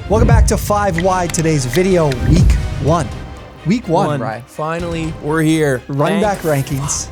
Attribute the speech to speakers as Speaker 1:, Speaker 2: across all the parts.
Speaker 1: Welcome back to 5 Wide, today's video, week one. Week one, Ryan.
Speaker 2: Finally, we're here.
Speaker 1: Running back rankings,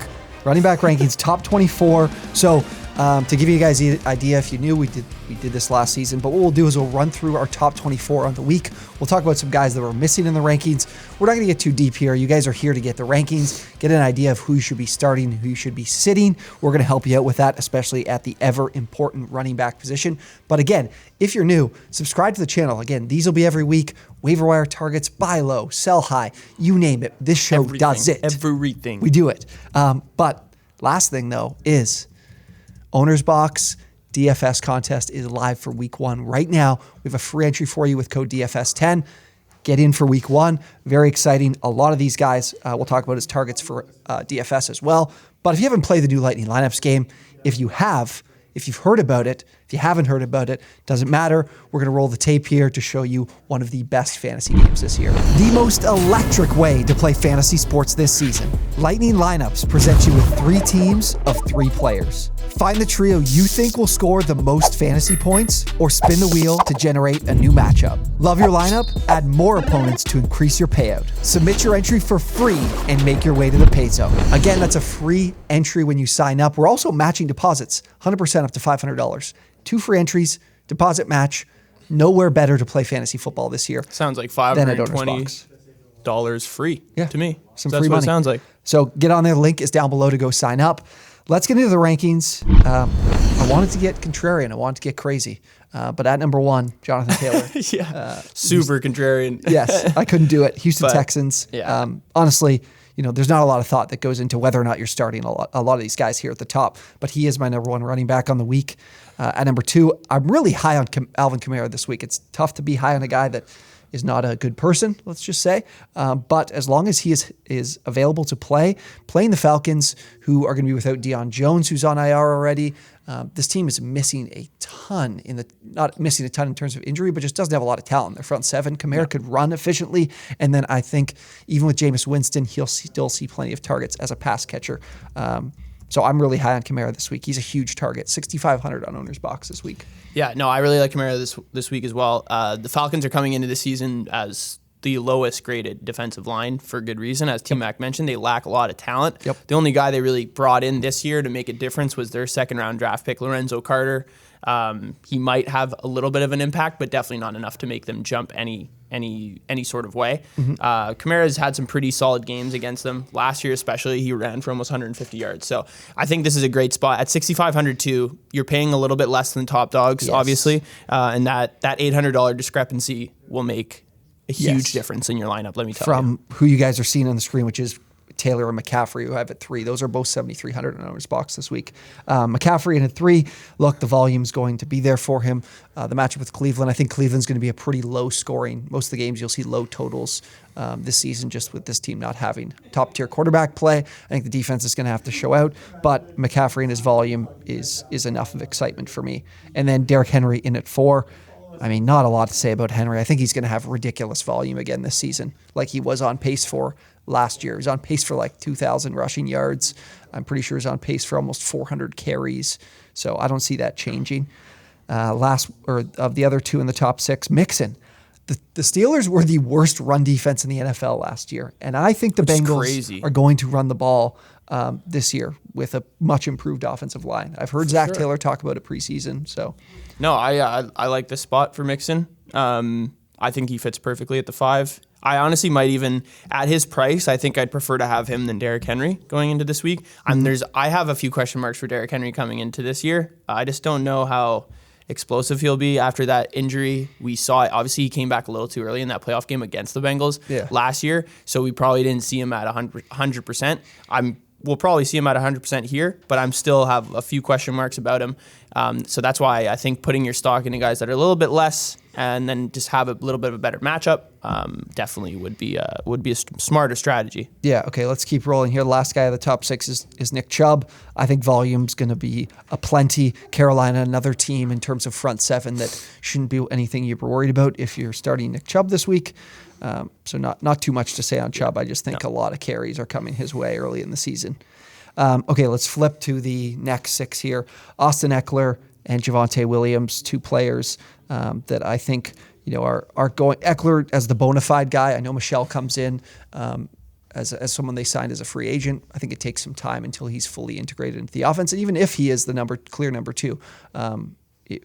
Speaker 1: top 24. So to give you guys the idea, if you knew, we did this last season, but what we'll do is we'll run through our top 24 on the week. We'll talk about some guys that were missing in the rankings. We're not going to get too deep here. You guys are here to get the rankings, get an idea of who you should be starting, who you should be sitting. We're going to help you out with that, especially at the ever important running back position. But again, if you're new, subscribe to the channel. Again, these will be every week. Waiver wire targets, buy low, sell high, you name it. This show does it.
Speaker 2: Everything.
Speaker 1: We do it. But last thing though is OwnersBox DFS contest is live for week one right now. We have a free entry for you with code DFS10. Get in for week one. Very exciting. A lot of these guys we'll talk about as targets for DFS as well. But if you haven't played the new Lightning Lineups game, if you've heard about it, if you haven't heard about it, doesn't matter. We're going to roll the tape here to show you one of the best fantasy games this year. The most electric way to play fantasy sports this season. Lightning Lineups presents you with 3 teams of 3 players. Find the trio you think will score the most fantasy points, or spin the wheel to generate a new matchup. Love your lineup? Add more opponents to increase your payout. Submit your entry for free and make your way to the pay zone. Again, that's a free entry when you sign up. We're also matching deposits, 100% up to $500. 2 free entries, deposit match. Nowhere better to play fantasy football this year.
Speaker 2: Sounds like $520 free to me.
Speaker 1: Some
Speaker 2: so
Speaker 1: free
Speaker 2: that's
Speaker 1: money.
Speaker 2: What it sounds like.
Speaker 1: So get on there. Link is down below to go sign up. Let's get into the rankings. I wanted to get contrarian. I wanted to get crazy. But at number 1, Jonathan Taylor.
Speaker 2: Super contrarian.
Speaker 1: Yes, I couldn't do it. Houston Texans.
Speaker 2: Yeah.
Speaker 1: Honestly, there's not a lot of thought that goes into whether or not you're starting a lot of these guys here at the top. But he is my number 1 running back on the week. At number 2, I'm really high on Alvin Kamara this week. It's tough to be high on a guy that is not a good person, let's just say. But as long as he is available to playing the Falcons, who are going to be without Deion Jones, who's on IR already, this team is missing a ton not missing a ton in terms of injury, but just doesn't have a lot of talent. Their front 7, Kamara could run efficiently, and then I think even with Jameis Winston, he'll still see plenty of targets as a pass catcher. So I'm really high on Kamara this week. He's a huge target, 6,500 on OwnersBox this week.
Speaker 2: Yeah, no, I really like Kamara this week as well. The Falcons are coming into the season as the lowest graded defensive line for good reason. As T-Mac mentioned, they lack a lot of talent.
Speaker 1: Yep.
Speaker 2: The only guy they really brought in this year to make a difference was their 2nd-round draft pick, Lorenzo Carter. He might have a little bit of an impact, but definitely not enough to make them jump any sort of way. Kamara's had some pretty solid games against them. Last year especially, he ran for almost 150 yards. So I think this is a great spot. At 6,500 too, you're paying a little bit less than top dogs, obviously, and that $800 discrepancy will make a huge difference in your lineup, let me tell you.
Speaker 1: From who you guys are seeing on the screen, which is Taylor and McCaffrey, who have at 3. Those are both 7,300 on OwnersBox this week. McCaffrey in at 3. Look, the volume's going to be there for him. The matchup with Cleveland, I think Cleveland's going to be a pretty low scoring. Most of the games you'll see low totals this season, just with this team not having top tier quarterback play. I think the defense is going to have to show out, but McCaffrey and his volume is enough of excitement for me. And then Derrick Henry in at 4. I mean, not a lot to say about Henry. I think he's going to have ridiculous volume again this season, like he was on pace for last year. He was on pace for like 2,000 rushing yards. I'm pretty sure he's on pace for almost 400 carries. So I don't see that changing. Of the other 2 in the top 6, Mixon. The Steelers were the worst run defense in the NFL last year, and I think the Bengals are going to run the ball this year with a much improved offensive line. I've heard Zach Taylor talk about it preseason. So,
Speaker 2: no, I like this spot for Mixon. I think he fits perfectly at the 5. I honestly might even, at his price, I think I'd prefer to have him than Derrick Henry going into this week. I have a few question marks for Derrick Henry coming into this year. I just don't know how explosive he'll be after that injury. We saw it. Obviously, he came back a little too early in that playoff game against the Bengals last year, so we probably didn't see him at 100%. We'll probably see him at 100% here, but I'm still have a few question marks about him. So that's why I think putting your stock into guys that are a little bit less and then just have a little bit of a better matchup definitely would be a smarter strategy.
Speaker 1: Yeah, okay, let's keep rolling here. The last guy of the top 6 is Nick Chubb. I think volume's going to be aplenty. Carolina, another team in terms of front 7 that shouldn't be anything you're worried about if you're starting Nick Chubb this week. So not too much to say on Chubb. I just think a lot of carries are coming his way early in the season. Okay, let's flip to the next 6 here. Austin Eckler and Javonte Williams, 2 players that I think are going. Eckler as the bona fide guy. I know Michelle comes in as someone they signed as a free agent. I think it takes some time until he's fully integrated into the offense. And even if he is the clear number 2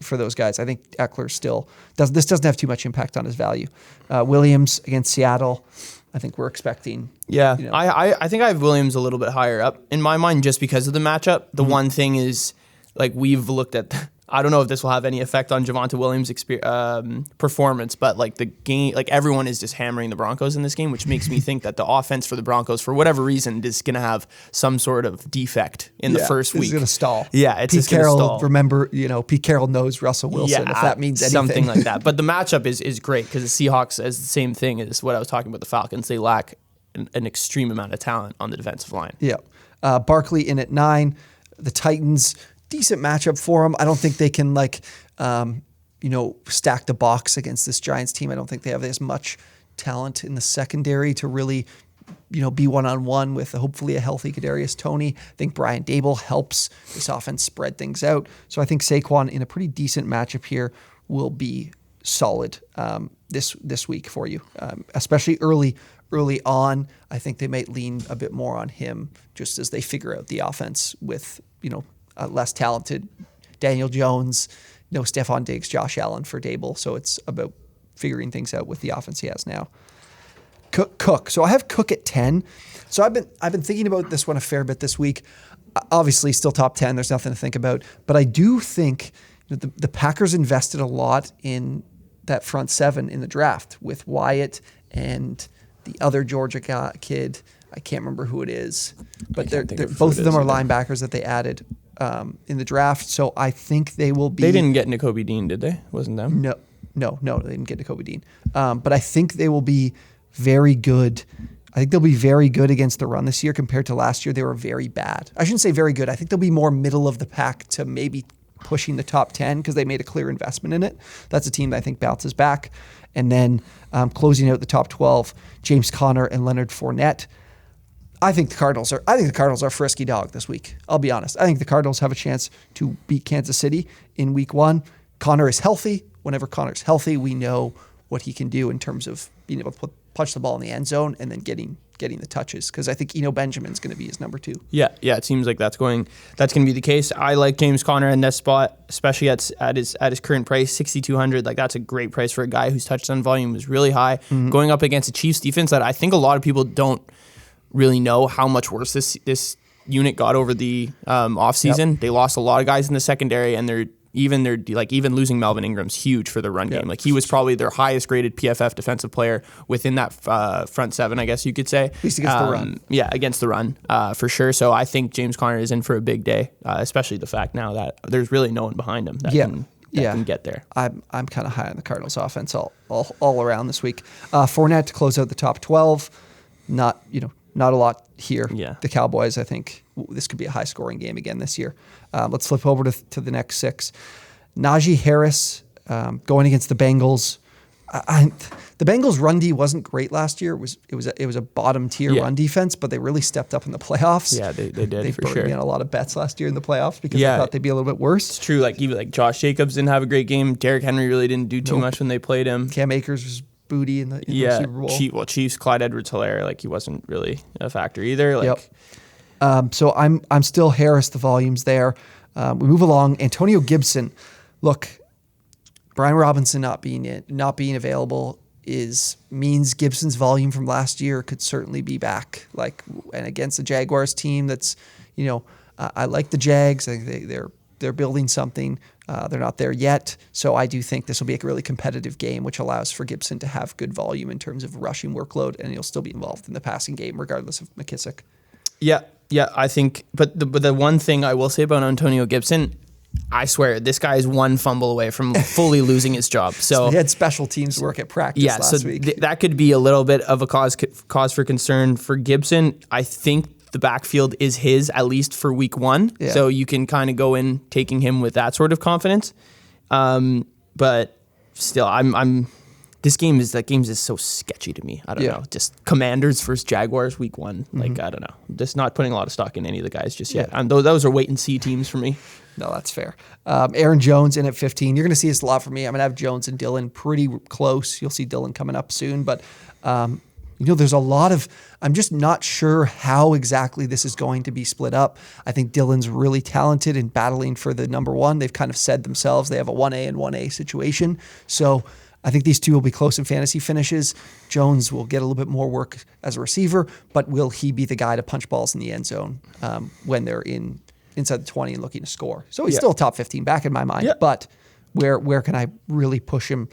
Speaker 1: for those guys, I think Eckler still doesn't have too much impact on his value. Williams against Seattle. I think we're expecting.
Speaker 2: Yeah, I think I have Williams a little bit higher up in my mind just because of the matchup. The one thing is, like, we've looked at. I don't know if this will have any effect on Javonte Williams' performance, but like the game, like everyone is just hammering the Broncos in this game, which makes me think that the offense for the Broncos, for whatever reason, is going to have some sort of defect in the first week.
Speaker 1: It's going to stall.
Speaker 2: Yeah, it's
Speaker 1: Pete
Speaker 2: just going to stall.
Speaker 1: Remember, Pete Carroll knows Russell Wilson, if that means anything.
Speaker 2: Something like that. But the matchup is great because the Seahawks is the same thing as what I was talking about the Falcons. They lack an extreme amount of talent on the defensive line.
Speaker 1: Yeah. Barkley in at 9. The Titans, decent matchup for them. I don't think they can stack the box against this Giants team. I don't think they have as much talent in the secondary to really, be one-on-one with hopefully a healthy Kadarius Toney. I think Brian Dable helps this offense spread things out. So I think Saquon in a pretty decent matchup here will be solid this week for you, especially early on. I think they might lean a bit more on him just as they figure out the offense with, less talented Daniel Jones, no Stephon Diggs, Josh Allen for Dable. So it's about figuring things out with the offense he has now. Cook. So I have Cook at 10. So I've been thinking about this one a fair bit this week. Obviously, still top 10. There's nothing to think about. But I do think the Packers invested a lot in that front 7 in the draft with Wyatt and the other Georgia kid. I can't remember who it is, but both of them are linebackers that they added in the draft. So I think they will be.
Speaker 2: They didn't get Nakobe Dean, did they? Wasn't them?
Speaker 1: No, they didn't get Nakobe Dean. But I think they will be very good. I think they'll be very good against the run this year compared to last year. They were very bad. I shouldn't say very good. I think they'll be more middle of the pack to maybe pushing the top 10 because they made a clear investment in it. That's a team that I think bounces back. And then closing out the top 12, James Conner and Leonard Fournette. I think the Cardinals are a frisky dog this week. I'll be honest. I think the Cardinals have a chance to beat Kansas City in week 1. Conner is healthy. Whenever Conner's healthy, we know what he can do in terms of being able to punch the ball in the end zone and then getting the touches. Because I think Benjamin's going to be his number 2.
Speaker 2: Yeah. It seems like that's going to be the case. I like James Conner in that spot, especially at his current price, $6,200. Like that's a great price for a guy whose touchdown volume is really high, going up against a Chiefs defense that I think a lot of people don't really know how much worse this unit got over the offseason. Yep. They lost a lot of guys in the secondary, and even losing Melvin Ingram's huge for the run game. Like he was probably their highest graded PFF defensive player within that front 7, I guess you could say.
Speaker 1: At least against the run.
Speaker 2: Yeah, against the run for sure. So I think James Conner is in for a big day, especially the fact now that there's really no one behind him that can get there.
Speaker 1: I'm kind of high on the Cardinals offense all around this week. Fournette to close out the top 12. Not a lot here.
Speaker 2: Yeah.
Speaker 1: The Cowboys, I think this could be a high-scoring game again this year. Let's flip over to the next 6. Najee Harris going against the Bengals. The Bengals' run D wasn't great last year. It was a bottom-tier run defense, but they really stepped up in the playoffs.
Speaker 2: Yeah, they did
Speaker 1: they
Speaker 2: for sure.
Speaker 1: They burned a lot of bets last year in the playoffs because they thought they'd be a little bit worse.
Speaker 2: It's true. Like even Josh Jacobs didn't have a great game. Derrick Henry really didn't do too much when they played him.
Speaker 1: Cam Akers was booty in the Super Bowl.
Speaker 2: Chiefs, Clyde Edwards-Helaire, he wasn't really a factor either.
Speaker 1: So I'm still Harris, the volume's there. We move along. Antonio Gibson. Look, Brian Robinson not being available means Gibson's volume from last year could certainly be back. And against the Jaguars team that's, I like the Jags. I think they're building something. They're not there yet. So I do think this will be a really competitive game, which allows for Gibson to have good volume in terms of rushing workload, and he'll still be involved in the passing game regardless of McKissick.
Speaker 2: Yeah, I think. But the one thing I will say about Antonio Gibson, I swear, this guy is one fumble away from fully losing his job. So
Speaker 1: he had special teams work at practice last week.
Speaker 2: That could be a little bit of a cause for concern for Gibson. I think the backfield is his, at least for week 1. Yeah. So you can kind of go in taking him with that sort of confidence. But still, this game is so sketchy to me. I don't know. Just Commanders versus Jaguars week 1. I don't know. Just not putting a lot of stock in any of the guys just yet. Those are wait and see teams for me.
Speaker 1: No, that's fair. Aaron Jones in at 15. You're going to see this a lot for me. I'm going to have Jones and Dillon pretty close. You'll see Dillon coming up soon, but there's a lot of, I'm just not sure how exactly this is going to be split up. I think Dillon's really talented in battling for the number one. They've kind of said themselves they have a 1A and 1A situation. So I think these two will be close in fantasy finishes. Jones will get a little bit more work as a receiver, but will he be the guy to punch balls in the end zone when they're inside the 20 and looking to score? So he's still a top 15 back in my mind, but where can I really push him?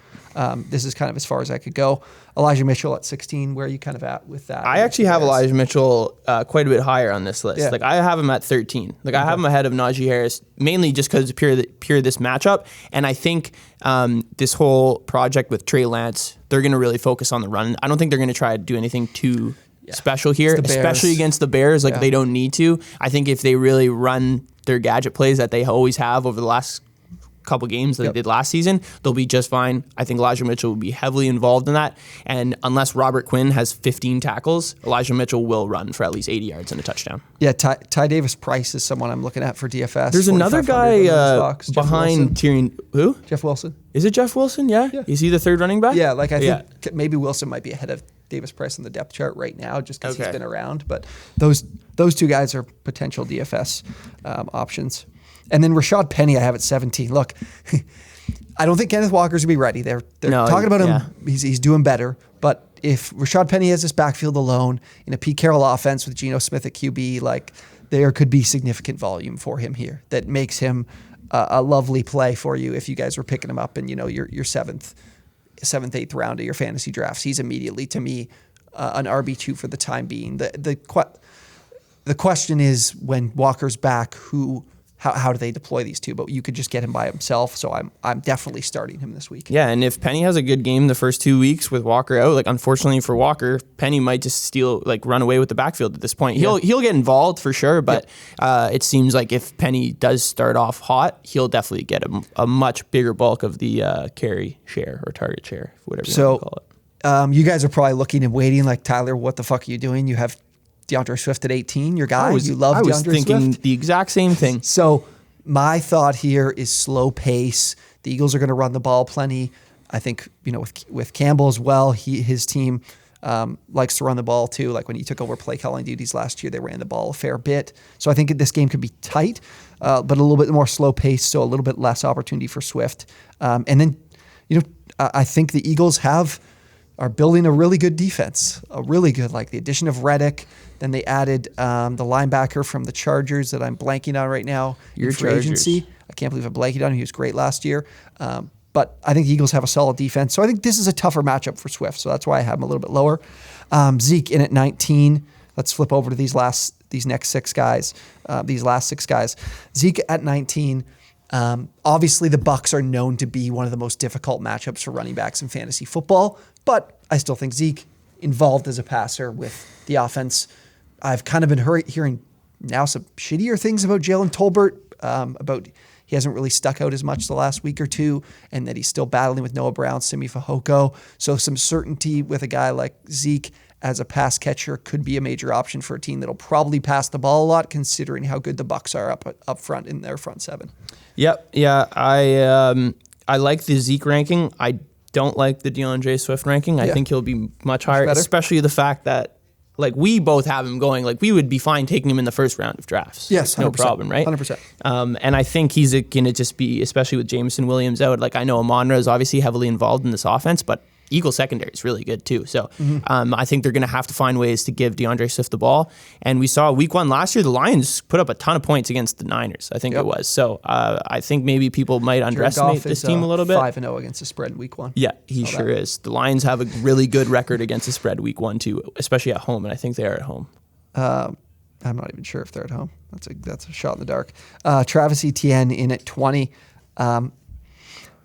Speaker 1: This is kind of as far as I could go. Elijah Mitchell at 16, where are you kind of at with that?
Speaker 2: I actually have Elijah Mitchell quite a bit higher on this list.
Speaker 1: Yeah.
Speaker 2: Like I have him at 13. Like I have him ahead of Najee Harris, mainly just because of pure this matchup. And I think this whole project with Trey Lance, they're going to really focus on the run. I don't think they're going to try to do anything too special here, especially against the Bears. Like they don't need to. I think if they really run their gadget plays that they always have over the last couple games that they did last season, they'll be just fine. I think Elijah Mitchell will be heavily involved in that. And unless Robert Quinn has 15 tackles, Elijah Mitchell will run for at least 80 yards and a touchdown.
Speaker 1: Yeah, Ty Davis Price is someone I'm looking at for DFS.
Speaker 2: There's another guy behind Tyrion. Who?
Speaker 1: Jeff Wilson.
Speaker 2: Is it Jeff Wilson? Yeah. Is he the third running back?
Speaker 1: Yeah, like I think maybe Wilson might be ahead of Davis Price on the depth chart right now just because he's been around. But those two guys are potential DFS options. And then Rashad Penny, I have at 17. Look, I don't think Kenneth Walker's going to be ready. They're talking about him. He's doing better. But if Rashad Penny has this backfield alone in a Pete Carroll offense with Geno Smith at QB, like there could be significant volume for him here that makes him a lovely play for you if you guys were picking him up in your seventh, eighth round of your fantasy drafts. He's immediately, to me, an RB2 for the time being. The question is when Walker's back, how do they deploy these two? But you could just get him by himself. So I'm definitely starting him this week.
Speaker 2: Yeah, and if Penny has a good game the first 2 weeks with Walker out, like unfortunately for Walker, Penny might just run away with the backfield at this point. He'll get involved for sure, but it seems like if Penny does start off hot, he'll definitely get a much bigger bulk of the carry share or target share, whatever you want to call it.
Speaker 1: You guys are probably looking and waiting like, Tyler, what the fuck are you doing? You have DeAndre Swift at 18, your guy. You love DeAndre Swift. I was
Speaker 2: thinking the exact same thing.
Speaker 1: So my thought here is slow pace. The Eagles are going to run the ball plenty. I think, with Campbell as well, his team likes to run the ball too. Like when he took over play calling duties last year, they ran the ball a fair bit. So I think this game could be tight, but a little bit more slow pace, so a little bit less opportunity for Swift. And then, I think the Eagles are building a really good defense, like the addition of Reddick. Then they added the linebacker from the Chargers that I'm blanking on right now.
Speaker 2: Your
Speaker 1: free
Speaker 2: Chargers.
Speaker 1: agency. I can't believe I'm blanking on him. He was great last year. But I think the Eagles have a solid defense. So I think this is a tougher matchup for Swift. So that's why I have him a little bit lower. Zeke in at 19. Let's flip over to these last six guys. Zeke at 19. Obviously, the Bucs are known to be one of the most difficult matchups for running backs in fantasy football. But I still think Zeke involved as a passer with the offense. I've kind of been hearing now some shittier things about Jalen Tolbert, about he hasn't really stuck out as much the last week or two, and that he's still battling with Noah Brown, Simi Fehoko. So some certainty with a guy like Zeke as a pass catcher could be a major option for a team that'll probably pass the ball a lot, considering how good the Bucs are up front in their front seven.
Speaker 2: Yep. Yeah. I like the Zeke ranking. I don't like the DeAndre Swift ranking. I think he'll be much higher, especially the fact that we both have him going. We would be fine taking him in the first round of drafts.
Speaker 1: Yes, 100%,
Speaker 2: no problem, right?
Speaker 1: 100%.
Speaker 2: And I think he's going to just be, especially with Jameson Williams out. I know Amon-Ra is obviously heavily involved in this offense, but Eagle secondary is really good too. So I think they're going to have to find ways to give DeAndre Swift the ball. And we saw week 1 last year, the Lions put up a ton of points against the Niners, I think it was. So I think maybe people might underestimate this team a little bit.
Speaker 1: 5-0 against the spread in week 1.
Speaker 2: Yeah, he sure is. The Lions have a really good record against the spread week 1 too, especially at home. And I think they are at home.
Speaker 1: I'm not even sure if they're at home. That's a shot in the dark. Travis Etienne in at 20.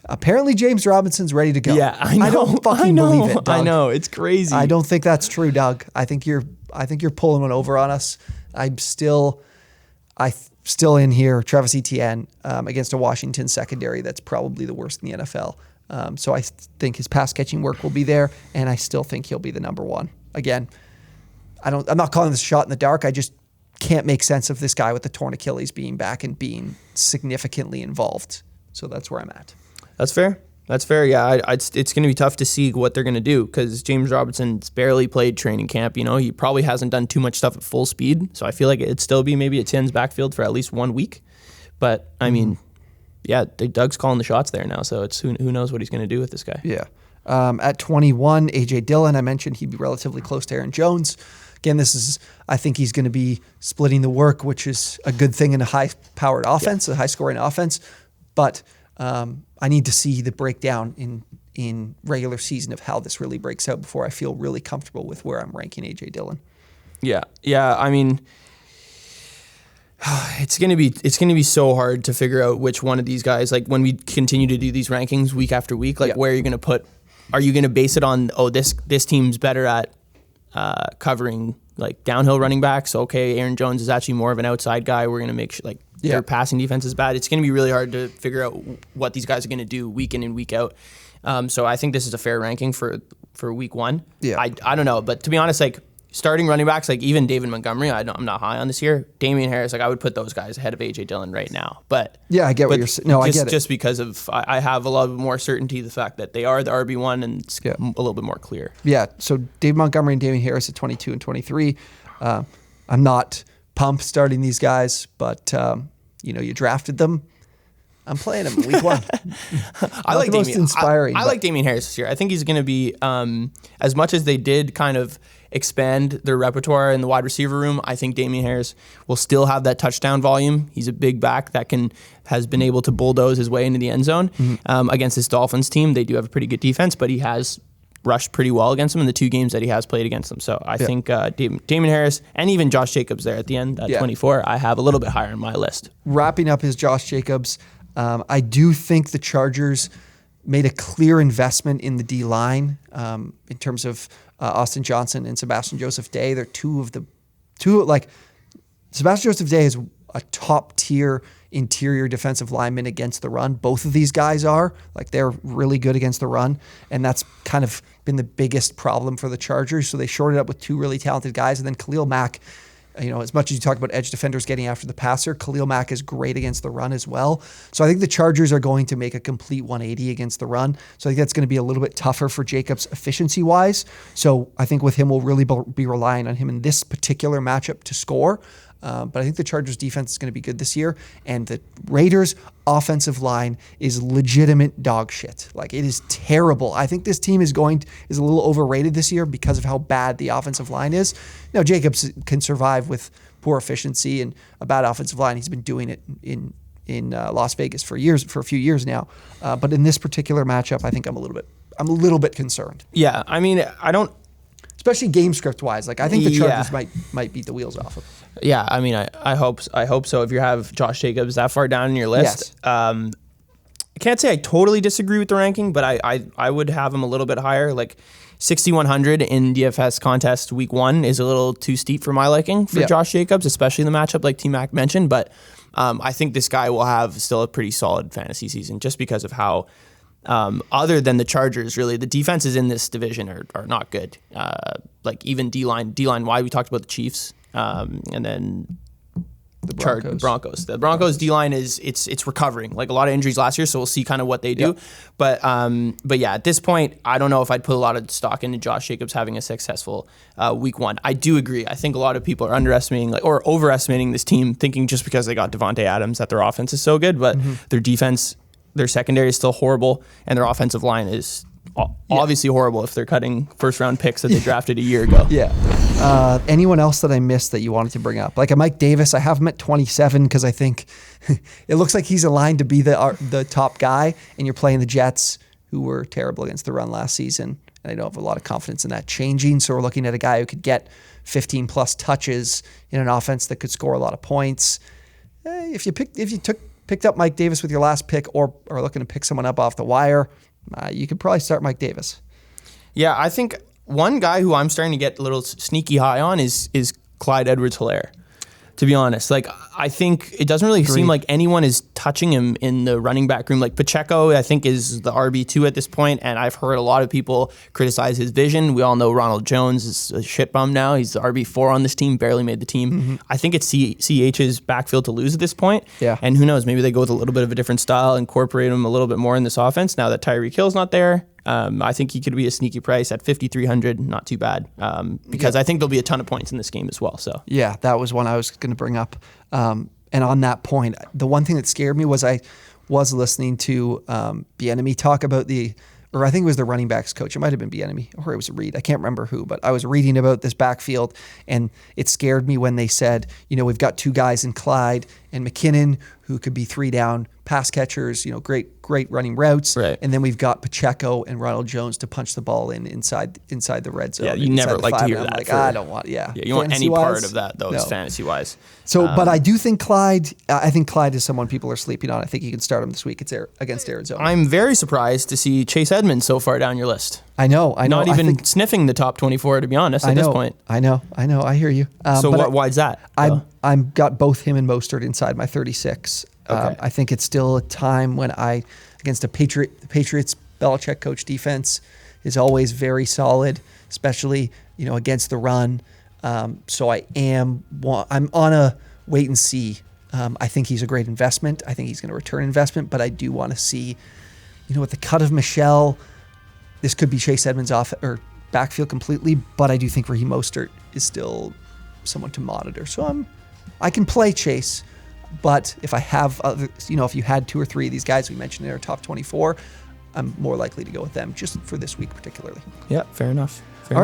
Speaker 1: Apparently James Robinson's ready to go.
Speaker 2: Yeah, I know.
Speaker 1: I don't fucking believe it, Doug.
Speaker 2: I know, it's crazy.
Speaker 1: I don't think that's true, Doug. I think you're pulling one over on us. I'm still in here. Travis Etienne against a Washington secondary that's probably the worst in the NFL. So I think his pass catching work will be there, and I still think he'll be the number one. Again, I'm not calling this a shot in the dark. I just can't make sense of this guy with the torn Achilles being back and being significantly involved. So that's where I'm at.
Speaker 2: That's fair. That's fair. Yeah, it's going to be tough to see what they're going to do because James Robertson's barely played training camp. He probably hasn't done too much stuff at full speed. So I feel like it'd still be maybe a Tins backfield for at least 1 week. But I mean, yeah, Doug's calling the shots there now. So it's who knows what he's going to do with this guy.
Speaker 1: Yeah. At 21, A.J. Dillon, I mentioned he'd be relatively close to Aaron Jones. Again, I think he's going to be splitting the work, which is a good thing in a high-powered offense, a high-scoring offense. But I need to see the breakdown in regular season of how this really breaks out before I feel really comfortable with where I'm ranking A.J. Dillon.
Speaker 2: Yeah. I mean, it's gonna be so hard to figure out which one of these guys. Like when we continue to do these rankings week after week, where are you gonna put? Are you gonna base it on this team's better at covering like downhill running backs? Okay, Aaron Jones is actually more of an outside guy. We're gonna make sure their passing defense is bad. It's gonna be really hard to figure out what these guys are gonna do week in and week out. So I think this is a fair ranking for week one.
Speaker 1: Yeah,
Speaker 2: I don't know, but to be honest, starting running backs, even David Montgomery, I'm not high on this year. Damian Harris, I would put those guys ahead of A.J. Dillon right now. But
Speaker 1: yeah, I get what you're saying. No, I get it.
Speaker 2: Just because of I have a lot more certainty the fact that they are the RB1 and it's a little bit more clear.
Speaker 1: Yeah, so David Montgomery and Damian Harris at 22 and 23. I'm not pumped starting these guys, but you drafted them. I'm playing him week one.
Speaker 2: I like
Speaker 1: most inspiring.
Speaker 2: I like Damian Harris this year. I think he's going to be as much as they did kind of expand their repertoire in the wide receiver room. I think Damian Harris will still have that touchdown volume. He's a big back that has been able to bulldoze his way into the end zone. Against this Dolphins team, they do have a pretty good defense, but he has rushed pretty well against them in the 2 games that he has played against them. So I think Damian Harris and even Josh Jacobs there at the end at 24, I have a little bit higher on my list.
Speaker 1: Wrapping up his Josh Jacobs, I do think the Chargers made a clear investment in the D-line in terms of Austin Johnson and Sebastian Joseph Day. They're Sebastian Joseph Day is a top-tier interior defensive lineman against the run. Both of these guys are. They're really good against the run, and that's kind of been the biggest problem for the Chargers. So they shorted up with 2 really talented guys, and then Khalil Mack, as much as you talk about edge defenders getting after the passer, Khalil Mack is great against the run as well. So I think the Chargers are going to make a complete 180 against the run. So I think that's going to be a little bit tougher for Jacobs efficiency-wise. So I think with him, we'll really be relying on him in this particular matchup to score. But I think the Chargers defense is going to be good this year, and the Raiders offensive line is legitimate dog shit. It is terrible. I think this team is a little overrated this year because of how bad the offensive line is. Now Jacobs can survive with poor efficiency and a bad offensive line. He's been doing it in Las Vegas for a few years now. But in this particular matchup, I think I'm a little bit concerned.
Speaker 2: Yeah, I mean, I don't.
Speaker 1: Especially game script wise, I think the Chargers might beat the wheels off of.
Speaker 2: Yeah, I mean, I hope so. If you have Josh Jacobs that far down in your list,
Speaker 1: yes.
Speaker 2: I can't say I totally disagree with the ranking, but I would have him a little bit higher. 6,100 in DFS contest week 1 is a little too steep for my liking for Josh Jacobs, especially in the matchup like T-Mac mentioned. But I think this guy will have still a pretty solid fantasy season just because of how. Other than the Chargers, really, the defenses in this division are not good. Even D-line wide, we talked about the Chiefs, and then
Speaker 1: the Broncos.
Speaker 2: The Broncos D-line it's recovering. A lot of injuries last year, so we'll see kind of what they do. But yeah, at this point, I don't know if I'd put a lot of stock into Josh Jacobs having a successful week 1. I do agree. I think a lot of people are underestimating or overestimating this team, thinking just because they got Devontae Adams that their offense is so good, but their defense. Their secondary is still horrible, and their offensive line is obviously horrible if they're cutting first-round picks that they drafted a year ago.
Speaker 1: Yeah. Anyone else that I missed that you wanted to bring up? A Mike Davis, I have him at 27 because I think it looks like he's aligned to be the top guy, and you're playing the Jets, who were terrible against the run last season. And I don't have a lot of confidence in that changing, so we're looking at a guy who could get 15-plus touches in an offense that could score a lot of points. If you picked up Mike Davis with your last pick or are looking to pick someone up off the wire, you could probably start Mike Davis.
Speaker 2: Yeah, I think one guy who I'm starting to get a little sneaky high on is Clyde Edwards-Helaire, to be honest. I think it doesn't really seem like anyone is touching him in the running back room. Like Pacheco, I think, is the RB2 at this point, and I've heard a lot of people criticize his vision. We all know Ronald Jones is a shit bum now. He's the RB4 on this team, barely made the team. I think it's CH's backfield to lose at this point.
Speaker 1: Yeah.
Speaker 2: And who knows, maybe they go with a little bit of a different style, incorporate him a little bit more in this offense now that Tyreek Hill's not there. I think he could be a sneaky price at 5,300, not too bad, because I think there'll be a ton of points in this game as well. So
Speaker 1: yeah, that was one I was going to bring up. And on that point, the one thing that scared me was I was listening to Bieniemy talk about or I think it was the running backs coach. It might have been Bieniemy or it was Reed. I can't remember who, but I was reading about this backfield, and it scared me when they said, we've got two guys in Clyde and McKinnon who could be 3 down pass catchers, great running routes.
Speaker 2: Right.
Speaker 1: And then we've got Pacheco and Ronald Jones to punch the ball inside the red zone.
Speaker 2: Yeah, you never like to hear that.
Speaker 1: Like, I don't want,
Speaker 2: Yeah, you want any part of that, though, fantasy-wise.
Speaker 1: So, but I do think Clyde is someone people are sleeping on. I think you can start him this week. It's against Arizona.
Speaker 2: I'm very surprised to see Chase Edmonds so far down your list.
Speaker 1: I know.
Speaker 2: Not even sniffing the top 24, to be honest, at this point.
Speaker 1: I know. I hear you.
Speaker 2: So why's that?
Speaker 1: I've got both him and Mostert inside my 36.
Speaker 2: Okay.
Speaker 1: I think it's still a time when against the Patriots Belichick coach defense is always very solid, especially against the run. So I'm on a wait and see. I think he's a great investment. I think he's going to return investment, but I do want to see, with the cut of Michelle, this could be Chase Edmonds off or backfield completely, but I do think Raheem Mostert is still someone to monitor. So I can play Chase, but if I have other, if you had 2 or 3 of these guys we mentioned in our top 24, I'm more likely to go with them just for this week particularly.
Speaker 2: Yeah, fair enough.
Speaker 1: All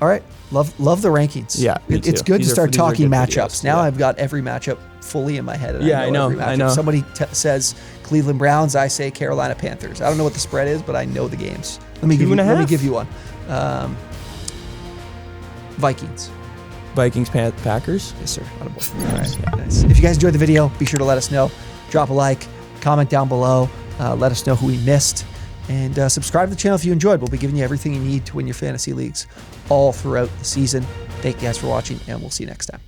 Speaker 1: right. Love the rankings.
Speaker 2: Yeah,
Speaker 1: it's good to start talking matchups.
Speaker 2: Videos,
Speaker 1: Now I've got every matchup fully in my head. And
Speaker 2: I know.
Speaker 1: Somebody says Cleveland Browns, I say Carolina Panthers. I don't know what the spread is, but I know the games. Let me give you one. Vikings.
Speaker 2: Packers?
Speaker 1: Yes, sir. All right. Nice. If you guys enjoyed the video, be sure to let us know. Drop a like, comment down below. Let us know who we missed. And subscribe to the channel if you enjoyed. We'll be giving you everything you need to win your fantasy leagues all throughout the season. Thank you guys for watching, and we'll see you next time.